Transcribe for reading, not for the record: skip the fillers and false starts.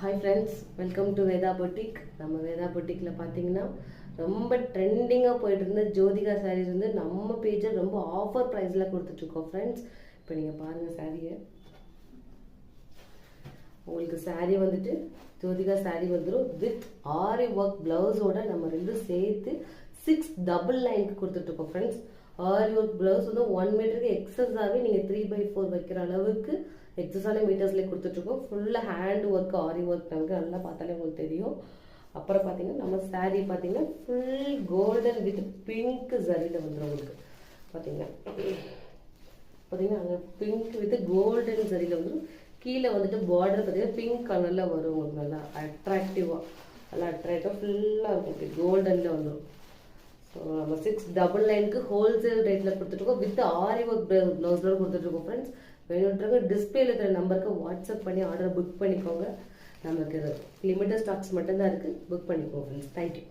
Hi friends, welcome to Veda Boutique. நம்ம வேதா பொட்டிக்ல பாத்தீங்கன்னா ரொம்ப ட்ரெண்டிங்கா போயிட்டு இருந்த ஜோதிகா சாரீஸ் வந்து நம்ம பேஜ்ல ரொம்ப ஆஃபர் பிரைஸ்ல கொடுத்துட்டு இருக்கோம் फ्रेंड्स. இப்போ நீங்க பாருங்க சாரியை. உங்களுக்கு சாரி வந்துட்டு ஜோதிகா சாரி வந்துரும் வித் ஆரி ஒர்க் பிளவுஸோட நம்ம ரெண்டு சேர்த்து 699 கொடுத்துட்டு இருக்கோம் फ्रेंड्स. ஆரி ஒர்க் பிளவுஸ் வந்து 1 மீட்டருக்கு எக்ஸஸாவே நீங்க 3/4 வைக்கிற அளவுக்கு எக்ஸஸான மீட்டர்ஸ்லேயே கொடுத்துட்ருக்கோம். ஃபுல்லாக ஹேண்ட் ஒர்க் ஆரி ஒர்க் நமக்கு நல்லா பார்த்தாலே உங்களுக்கு தெரியும். அப்புறம் பார்த்தீங்கன்னா நம்ம சாரீ பார்த்தீங்கன்னா ஃபுல் கோல்டன் வித் பிங்க் சரியில் வந்துடும் உங்களுக்கு. பார்த்தீங்கன்னா அங்கே பிங்க் வித் கோல்டன் சரியில் வந்துடும். கீழே வந்துட்டு பார்டர் பார்த்தீங்கன்னா பிங்க் கலரில் வரும் உங்களுக்கு. நல்லா அட்ராக்டிவாக நல்லா அட்ராக்டிவாக ஃபுல்லாக இருக்கும். கோல்டனில் வந்துடும். ஸோ நம்ம 699க்கு ஹோல்சேல் ரேட்டில் கொடுத்துட்ருக்கோம். வித் ஆரி ஒர்க் ப்ளவுஸில் கொடுத்துட்ருக்கோம் ஃப்ரெண்ட்ஸ். வேணுன்றவங்க டிஸ்பிளேல இருக்கிற நம்பருக்கு வாட்ஸ்அப் பண்ணி ஆர்டர் புக் பண்ணிக்கோங்க. நமக்கு லிமிட்டட் ஸ்டாக்ஸ் மட்டும்தான் இருக்குது. புக் பண்ணிக்கோங்க ஃப்ரெண்ட்ஸ். தேங்க்யூ.